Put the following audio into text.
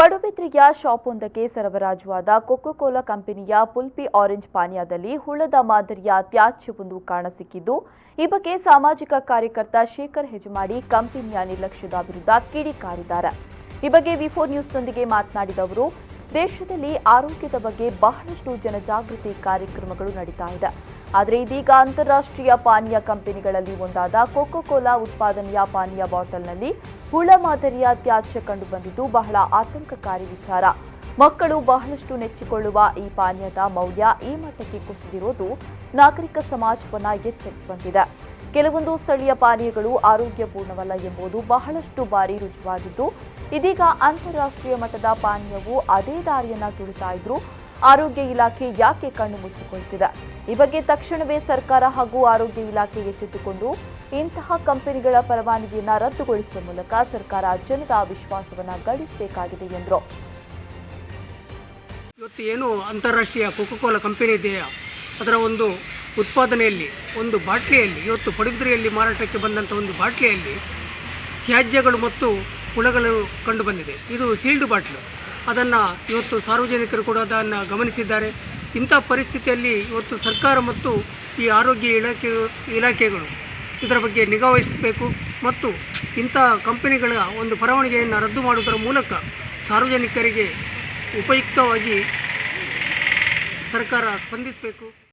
ಪಡುಬಿದ್ರಿಯ ಶಾಪ್ವೊಂದಕ್ಕೆ ಸರಬರಾಜುವಾದ Coca-Cola ಕಂಪನಿಯ ಪುಲ್ಪಿ orange ಪಾನೀಯದಲ್ಲಿ ಹುಳದ ಮಾದರಿಯ ತ್ಯಾಜ್ಯವೊಂದು ಕಾಣಸಿಕ್ಕಿದ್ದು, ಈ ಬಗ್ಗೆ ಸಾಮಾಜಿಕ ಕಾರ್ಯಕರ್ತ ಶೇಖರ್ ಹೆಜಮಾಡಿ ಕಂಪನಿಯ ನಿರ್ಲಕ್ಷ್ಯದ ವಿರುದ್ಧ ಕಿಡಿಕಾರಿದ್ದಾರೆ. ಈ ಬಗ್ಗೆ ವಿ4 ನ್ಯೂಸ್ನೊಂದಿಗೆ ಮಾತನಾಡಿದ ಅವರು, ದೇಶದಲ್ಲಿ ಆರೋಗ್ಯದ ಬಗ್ಗೆ ಬಹಳಷ್ಟು ಜನಜಾಗೃತಿ ಕಾರ್ಯಕ್ರಮಗಳು ನಡೀತಾ ಇದೆ. ಆದರೆ ಇದೀಗ ಅಂತಾರಾಷ್ಟ್ರೀಯ ಪಾನೀಯ ಕಂಪನಿಗಳಲ್ಲಿ ಒಂದಾದ ಕೋಕಾ-ಕೋಲಾ ಉತ್ಪಾದನೆಯ ಪಾನೀಯ ಬಾಟಲ್ನಲ್ಲಿ ಹುಳ ಮಾದರಿಯ ತ್ಯಾಜ್ಯ ಕಂಡುಬಂದಿದ್ದು ಬಹಳ ಆತಂಕಕಾರಿ ವಿಚಾರ. ಮಕ್ಕಳು ಬಹಳಷ್ಟು ನೆಚ್ಚಿಕೊಳ್ಳುವ ಈ ಪಾನೀಯದ ಮೌಲ್ಯ ಈ ಮಟ್ಟಕ್ಕೆ ಕುಸಿದಿರುವುದು ನಾಗರಿಕ ಸಮಾಜವನ್ನು ಎಚ್ಚರಿಸುವಂತಿದೆ. ಕೆಲವೊಂದು ಸ್ಥಳೀಯ ಪಾನೀಯಗಳು ಆರೋಗ್ಯಪೂರ್ಣವಲ್ಲ ಎಂಬುದು ಬಹಳಷ್ಟು ಬಾರಿ ರುಜುವಾಗಿದ್ದು, ಇದೀಗ ಅಂತಾರಾಷ್ಟ್ರೀಯ ಮಟ್ಟದ ಪಾನೀಯವು ಅದೇ ದಾರಿಯನ್ನ ತುಳಿತಾ ಇದ್ರು ಆರೋಗ್ಯ ಇಲಾಖೆ ಯಾಕೆ ಕಣ್ಣು ಮುಚ್ಚಿಕೊಳ್ತಿದೆ? ಈ ಬಗ್ಗೆ ತಕ್ಷಣವೇ ಸರ್ಕಾರ ಹಾಗೂ ಆರೋಗ್ಯ ಇಲಾಖೆ ಎಚ್ಚೆತ್ತುಕೊಂಡು ಇಂತಹ ಕಂಪನಿಗಳ ಪರವಾನಗಿಯನ್ನು ರದ್ದುಗೊಳಿಸುವ ಮೂಲಕ ಸರ್ಕಾರ ಜನರ ವಿಶ್ವಾಸವನ್ನು ಗಳಿಸಬೇಕಾಗಿದೆ ಎಂದರು. ಇವತ್ತು ಏನು ಅಂತಾರಾಷ್ಟ್ರೀಯ ಕೋಕಾ-ಕೋಲಾ ಕಂಪನಿ ಇದೆಯಾ, ಅದರ ಒಂದು ಉತ್ಪಾದನೆಯಲ್ಲಿ ಒಂದು ಬಾಟ್ಲಿಯಲ್ಲಿ ಇವತ್ತು ಪಡುಬಿದ್ರಿಯಲ್ಲಿ ಮಾರಾಟಕ್ಕೆ ಬಂದಂಥ ಒಂದು ಬಾಟ್ಲಿಯಲ್ಲಿ ತ್ಯಾಜ್ಯಗಳು ಮತ್ತು ಹುಳಗಳು ಕಂಡುಬಂದಿದೆ. ಇದು ಸೀಲ್ಡ್ ಬಾಟ್ಲು. ಅದನ್ನು ಇವತ್ತು ಸಾರ್ವಜನಿಕರು ಕೂಡ ಅದನ್ನು ಗಮನಿಸಿದ್ದಾರೆ. ಇಂಥ ಪರಿಸ್ಥಿತಿಯಲ್ಲಿ ಇವತ್ತು ಸರ್ಕಾರ ಮತ್ತು ಈ ಆರೋಗ್ಯ ಇಲಾಖೆಗಳು ಇದರ ಬಗ್ಗೆ ನಿಗಾ ವಹಿಸಬೇಕು ಮತ್ತು ಇಂಥ ಕಂಪನಿಗಳ ಒಂದು ಪರವಾನಗಿಯನ್ನು ರದ್ದು ಮಾಡುವುದರ ಮೂಲಕ ಸಾರ್ವಜನಿಕರಿಗೆ ಉಪಯುಕ್ತವಾಗಿ ಸರ್ಕಾರ ಸ್ಪಂದಿಸಬೇಕು.